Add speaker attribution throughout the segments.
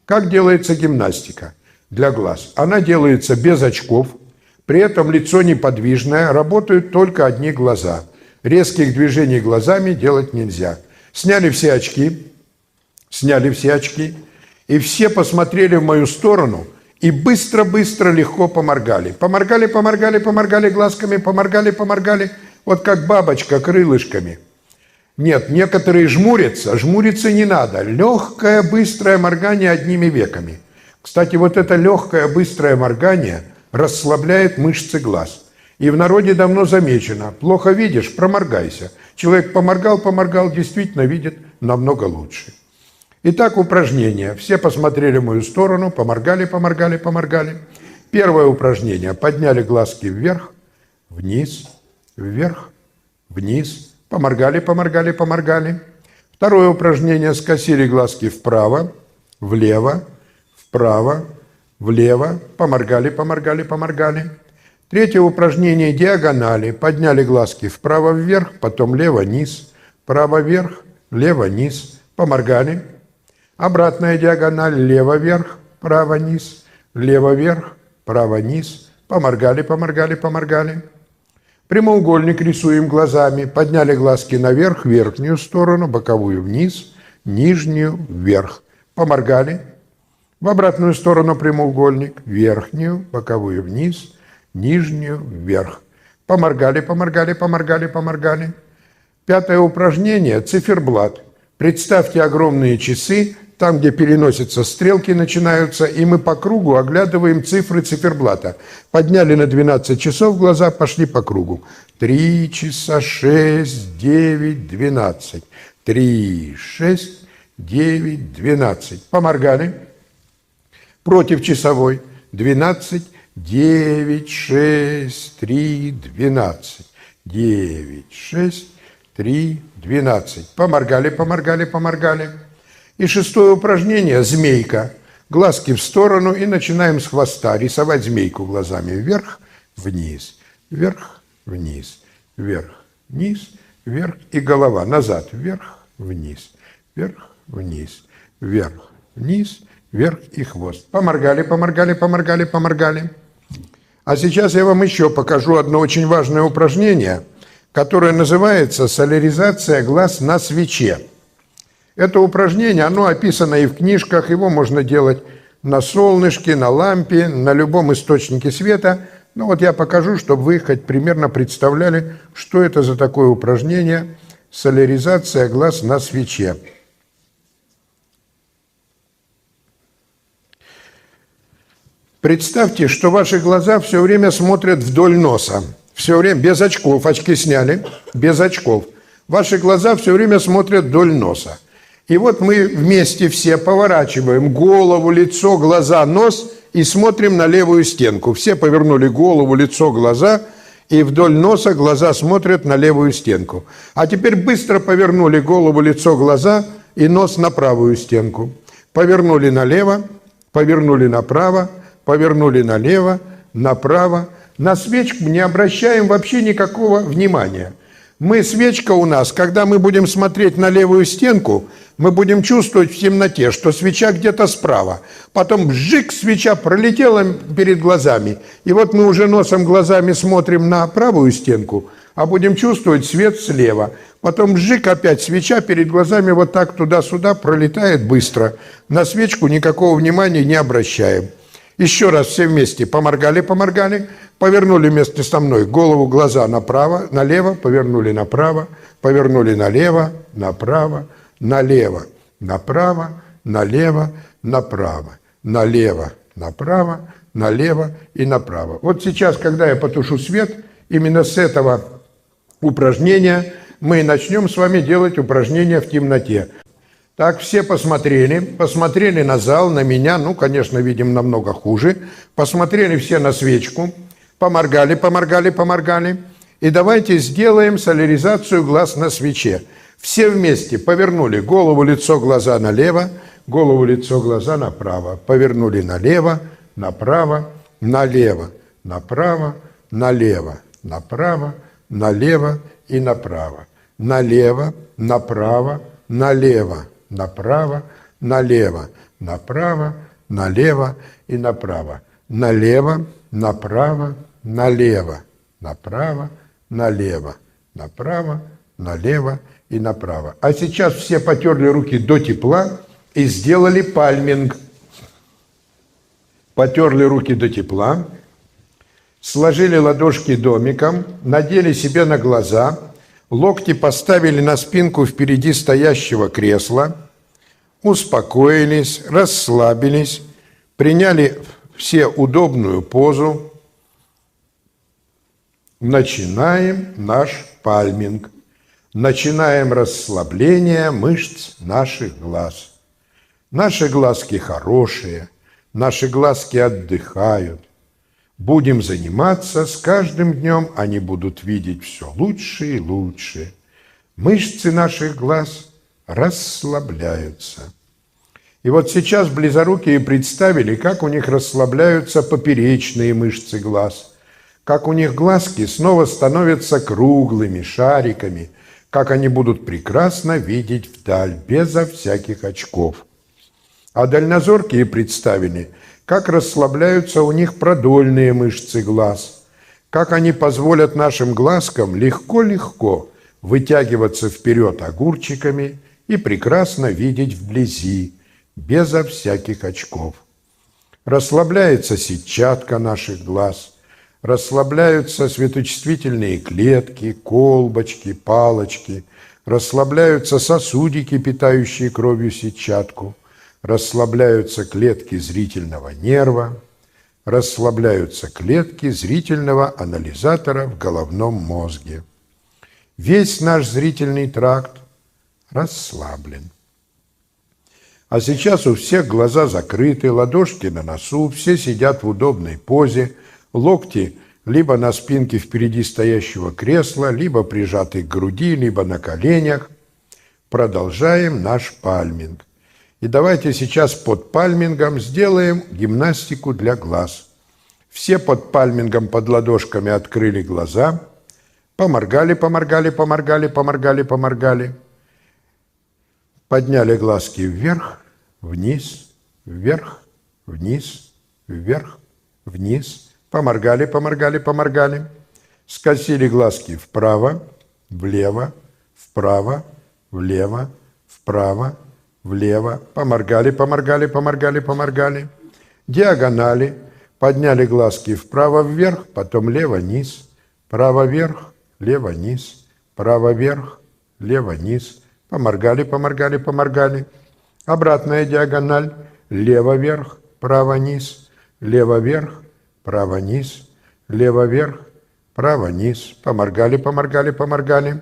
Speaker 1: Как делается гимнастика для глаз? Она делается без очков, при этом лицо неподвижное, работают только одни глаза. Резких движений глазами делать нельзя. Сняли все очки, и все посмотрели в мою сторону и быстро-быстро легко поморгали. Поморгали глазками, поморгали, вот как бабочка крылышками. Нет, некоторые жмурятся, жмуриться не надо. Легкое, быстрое моргание одними веками. Кстати, вот это легкое, быстрое моргание расслабляет мышцы глаз. И в народе давно замечено: плохо видишь, проморгайся. Человек поморгал, действительно видит намного лучше. Итак, упражнение. Все посмотрели в мою сторону, поморгали. Первое упражнение. Подняли глазки вверх, вниз, вверх, вниз. Поморгали. Второе упражнение. Скосили глазки вправо, влево, вправо, влево. Поморгали. Третье упражнение. Диагонали. Подняли глазки вправо-вверх, потом лево-вниз, право-вверх, лево-вниз. Поморгали. Обратная диагональ. Лево-вверх, право-вниз, лево-вверх, право-вниз. Поморгали. Прямоугольник рисуем глазами. Подняли глазки наверх, верхнюю сторону, боковую вниз, нижнюю вверх. Поморгали. В обратную сторону прямоугольник, верхнюю, боковую вниз, нижнюю вверх. Поморгали. Пятое упражнение. Циферблат. Представьте огромные часы, там, где переносятся стрелки, начинаются, и мы по кругу оглядываем цифры циферблата. Подняли на 12 часов глаза, пошли по кругу. 3 часа, 6, 9, 12. 3, 6, 9, 12. Поморгали. Против часовой. 12, 9, 6, 3, 12. 9, 6, 3, 12. Поморгали. И шестое упражнение. Змейка. Глазки в сторону и начинаем с хвоста рисовать змейку глазами. Вверх, вниз, вверх, вниз, вверх, вниз, вверх. И голова назад. Вверх, вниз, вверх, вниз, вверх, вниз, вверх и хвост. Поморгали. А сейчас я вам еще покажу одно очень важное упражнение, которое называется соляризация глаз на свече. Это упражнение, оно описано и в книжках, его можно делать на солнышке, на лампе, на любом источнике света. Ну вот я покажу, чтобы вы хоть примерно представляли, что это за такое упражнение соляризация глаз на свече. Представьте, что ваши глаза все время смотрят вдоль носа. Все время, без очков, очки сняли, без очков. Ваши глаза все время смотрят вдоль носа. И вот мы вместе все поворачиваем голову, лицо, глаза, нос и смотрим на левую стенку. Все повернули голову, лицо, глаза, и вдоль носа глаза смотрят на левую стенку. А теперь быстро повернули голову, лицо, глаза и нос на правую стенку. Повернули налево, повернули направо, повернули налево, направо. На свечку не обращаем вообще никакого внимания. Свечка у нас, когда мы будем смотреть на левую стенку, мы будем чувствовать в темноте, что свеча где-то справа. Потом бжик, свеча пролетела перед глазами. И вот мы уже носом, глазами смотрим на правую стенку, а будем чувствовать свет слева. Потом бжик, опять свеча перед глазами вот так туда-сюда пролетает быстро. На свечку никакого внимания не обращаем. Еще раз все вместе поморгали, повернули вместе со мной голову, глаза направо, налево, повернули направо, повернули налево, направо, налево, направо, налево, направо, налево, направо, налево и направо. Вот сейчас, когда я потушу свет, именно с этого упражнения мы начнем с вами делать упражнения в темноте. Так, все посмотрели на зал, на меня, конечно, видим намного хуже. Посмотрели все на свечку, поморгали. И давайте сделаем соляризацию глаз на свече. Все вместе повернули голову, лицо, глаза налево, голову, лицо, глаза направо. Повернули налево, направо, налево, направо, налево, направо, налево и направо. Налево, направо, налево. Направо, налево, направо, налево и направо. Налево, направо, налево, направо, налево, направо, налево и направо. А сейчас все потерли руки до тепла и сделали пальминг. Потерли руки до тепла, сложили ладошки домиком, надели себе на глаза, локти поставили на спинку впереди стоящего кресла, успокоились, расслабились, приняли все удобную позу. Начинаем наш пальминг. Начинаем расслабление мышц наших глаз. Наши глазки хорошие, наши глазки отдыхают. Будем заниматься, с каждым днем они будут видеть все лучше и лучше. Мышцы наших глаз расслабляются. И вот сейчас близорукие представили, как у них расслабляются поперечные мышцы глаз, как у них глазки снова становятся круглыми шариками, как они будут прекрасно видеть вдаль, безо всяких очков. А дальнозоркие представили, как расслабляются у них продольные мышцы глаз, как они позволят нашим глазкам легко-легко вытягиваться вперед огурчиками и прекрасно видеть вблизи, безо всяких очков. Расслабляется сетчатка наших глаз, расслабляются светочувствительные клетки, колбочки, палочки, расслабляются сосудики, питающие кровью сетчатку, расслабляются клетки зрительного нерва, расслабляются клетки зрительного анализатора в головном мозге. Весь наш зрительный тракт расслаблен. А сейчас у всех глаза закрыты, ладошки на носу, все сидят в удобной позе, локти либо на спинке впереди стоящего кресла, либо прижаты к груди, либо на коленях. Продолжаем наш пальминг. И давайте сейчас под пальмингом сделаем гимнастику для глаз. Все под пальмингом, под ладошками открыли глаза, поморгали, поморгали, поморгали, поморгали, поморгали. Подняли глазки вверх, вниз, вверх, вниз, вверх, вниз. Поморгали, поморгали, поморгали. Скосили глазки вправо, влево, вправо, влево, вправо, влево. Поморгали, поморгали, поморгали, поморгали. Диагонали. Подняли глазки вправо, вверх, потом лево, низ. Право, вверх, лево, низ. Право, вверх, лево, низ. Поморгали, поморгали, поморгали. Обратная диагональ. Лево, вверх, право, низ. Лево, вверх, право, низ. Лево, вверх, право, низ. Поморгали, поморгали, поморгали.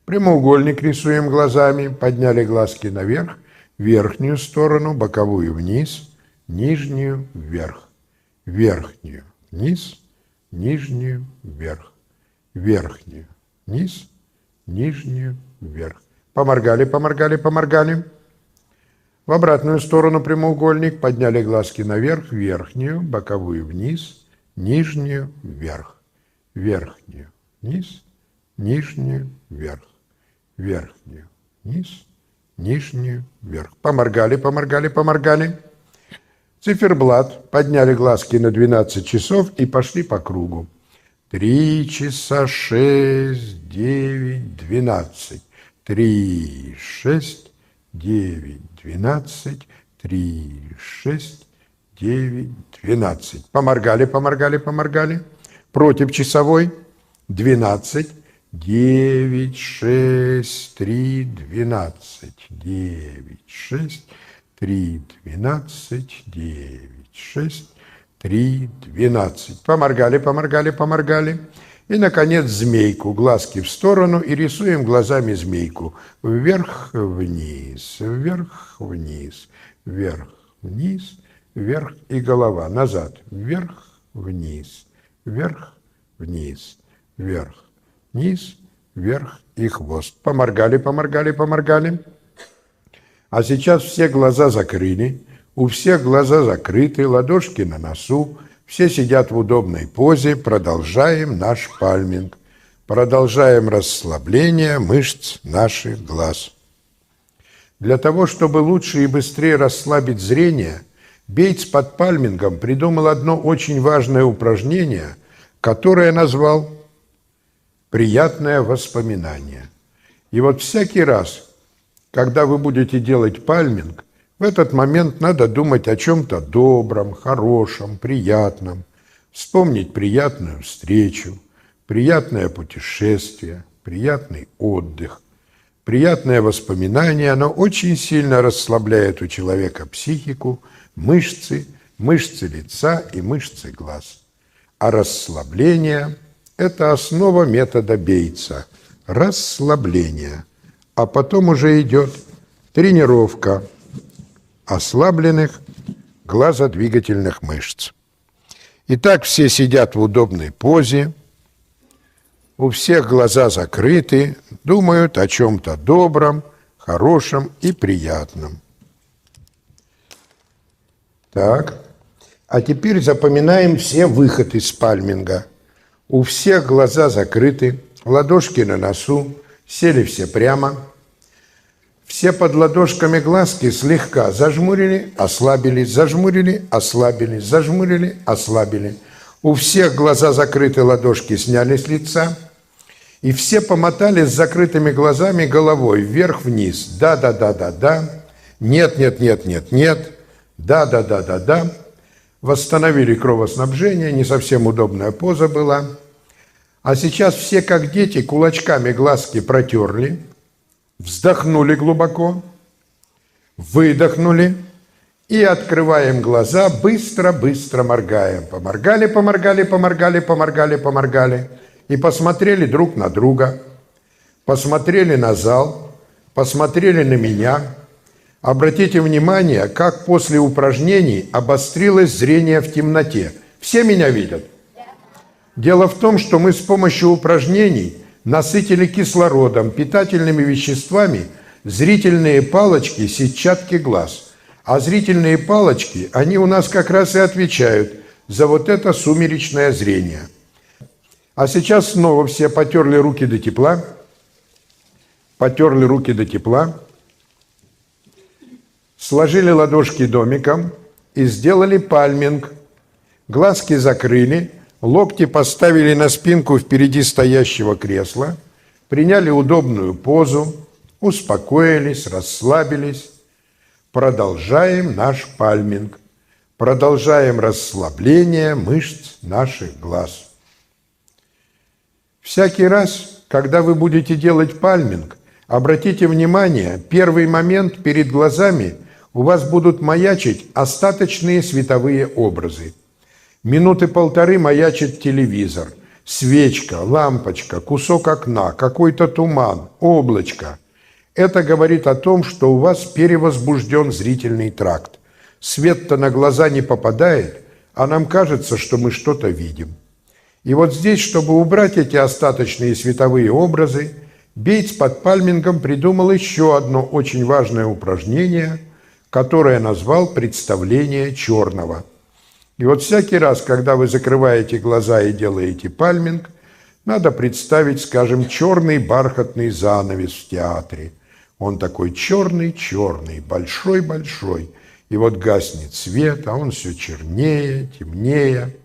Speaker 1: Прямоугольник рисуем глазами. Подняли глазки наверх. Верхнюю сторону, боковую вниз. Нижнюю вверх. Верхнюю вниз. Нижнюю вверх. Верхнюю вниз. Нижнюю вверх. Поморгали, поморгали, поморгали. В обратную сторону прямоугольник. Подняли глазки наверх, верхнюю, боковую вниз, нижнюю вверх. Верхнюю вниз, нижнюю вверх. Верхнюю вниз, нижнюю вверх. Поморгали, поморгали, поморгали. Циферблат. Подняли глазки на 12 часов и пошли по кругу. 3 часа, 6, 9, 12. 3, 6, 9, 12, 3, 6, 9, 12. Поморгали, поморгали, поморгали. Против часовой. 12, 9, 6, 3, 12. 9, 6, 3, 12, 9, 6, 3, 12. Поморгали, поморгали, поморгали. И, наконец, змейку. Глазки в сторону и рисуем глазами змейку. Вверх, вниз, вверх, вниз, вверх, вниз, вверх и голова. Назад. Вверх, вниз, вверх, вниз, вверх, вниз, вверх и хвост. Поморгали, поморгали, поморгали. А сейчас все глаза закрыли. У всех глаза закрыты, ладошки на носу. Все сидят в удобной позе, продолжаем наш пальминг, продолжаем расслабление мышц наших глаз. Для того, чтобы лучше и быстрее расслабить зрение, Бейтс под Пальмингом придумал одно очень важное упражнение, которое назвал «приятное воспоминание». И вот всякий раз, когда вы будете делать пальминг, в этот момент надо думать о чем-то добром, хорошем, приятном, вспомнить приятную встречу, приятное путешествие, приятный отдых. Приятное воспоминание, оно очень сильно расслабляет у человека психику, мышцы лица и мышцы глаз. А расслабление – это основа метода Бейтса. Расслабление. А потом уже идет тренировка ослабленных глазодвигательных мышц. Итак, все сидят в удобной позе, у всех глаза закрыты, думают о чем-то добром, хорошем и приятном. Так, а теперь запоминаем все выходы из пальминга. У всех глаза закрыты, ладошки на носу, сели все прямо. Все под ладошками глазки слегка зажмурили, ослабили, зажмурили, ослабили, зажмурили, ослабили. У всех глаза закрыты, ладошки сняли с лица. И все помотали с закрытыми глазами головой вверх-вниз. Да-да-да-да-да. Нет-нет-нет-нет-нет. Да-да-да-да-да. Восстановили кровоснабжение, не совсем удобная поза была. А сейчас все, как дети, кулачками глазки протерли, вздохнули глубоко, выдохнули и открываем глаза, быстро-быстро моргаем. Поморгали, поморгали, поморгали, поморгали, поморгали. И посмотрели друг на друга, посмотрели на зал, посмотрели на меня. Обратите внимание, как после упражнений обострилось зрение в темноте. Все меня видят? Дело в том, что мы с помощью упражнений насытили кислородом, питательными веществами зрительные палочки сетчатки глаз. А зрительные палочки, они у нас как раз и отвечают за вот это сумеречное зрение. А сейчас снова все потерли руки до тепла, сложили ладошки домиком и сделали пальминг. Глазки закрыли, локти поставили на спинку впереди стоящего кресла, приняли удобную позу, успокоились, расслабились. Продолжаем наш пальминг, продолжаем расслабление мышц наших глаз. Всякий раз, когда вы будете делать пальминг, обратите внимание, первый момент перед глазами у вас будут маячить остаточные световые образы. Минуты полторы маячит телевизор, свечка, лампочка, кусок окна, какой-то туман, облачко. Это говорит о том, что у вас перевозбужден зрительный тракт. Свет-то на глаза не попадает, а нам кажется, что мы что-то видим. И вот здесь, чтобы убрать эти остаточные световые образы, Бейтс под пальмингом придумал еще одно очень важное упражнение, которое назвал «представление черного». И вот всякий раз, когда вы закрываете глаза и делаете пальминг, надо представить, скажем, черный бархатный занавес в театре. Он такой черный-черный, большой-большой. И вот гаснет свет, а он все чернее, темнее.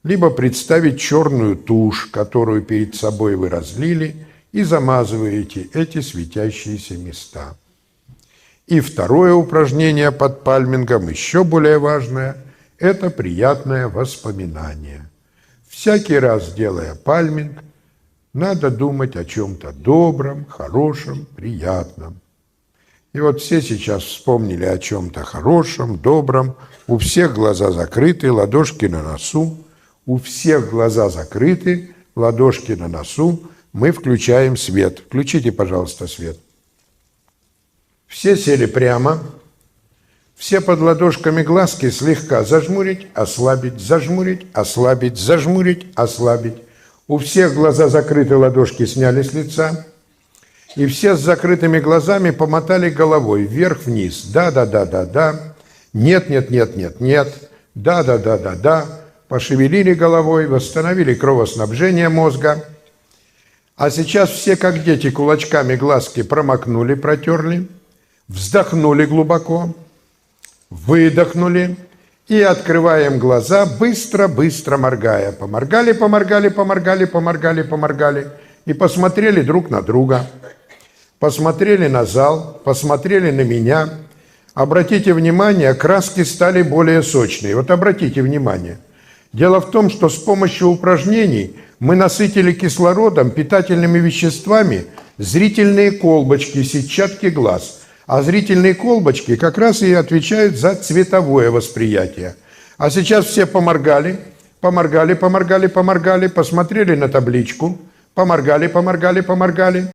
Speaker 1: Либо представить черную тушь, которую перед собой вы разлили, и замазываете эти светящиеся места. И второе упражнение под пальмингом, еще более важное, это приятное воспоминание. Всякий раз, делая пальминг, надо думать о чем-то добром, хорошем, приятном. И вот все сейчас вспомнили о чем-то хорошем, добром, у всех глаза закрыты, ладошки на носу. У всех глаза закрыты, ладошки на носу. Мы включаем свет. Включите, пожалуйста, свет. Все сели прямо. Все под ладошками глазки слегка зажмурить, ослабить, зажмурить, ослабить, зажмурить, ослабить. У всех глаза закрыты, ладошки сняли с лица. И все с закрытыми глазами помотали головой вверх-вниз. Да-да-да-да-да. Нет-нет-нет-нет-нет. Да-да-да-да-да. Пошевелили головой, восстановили кровоснабжение мозга. А сейчас все, как дети, кулачками глазки промокнули, протерли, Вздохнули глубоко, выдохнули и открываем глаза, быстро-быстро моргая. Поморгали, поморгали, поморгали, поморгали, поморгали и посмотрели друг на друга. Посмотрели на зал, посмотрели на меня. Обратите внимание, краски стали более сочные. Вот обратите внимание. Дело в том, что с помощью упражнений мы насытили кислородом, питательными веществами зрительные колбочки, сетчатки глаз. А зрительные колбочки как раз и отвечают за цветовое восприятие. А сейчас все поморгали, поморгали, поморгали, поморгали, посмотрели на табличку, поморгали, поморгали, поморгали.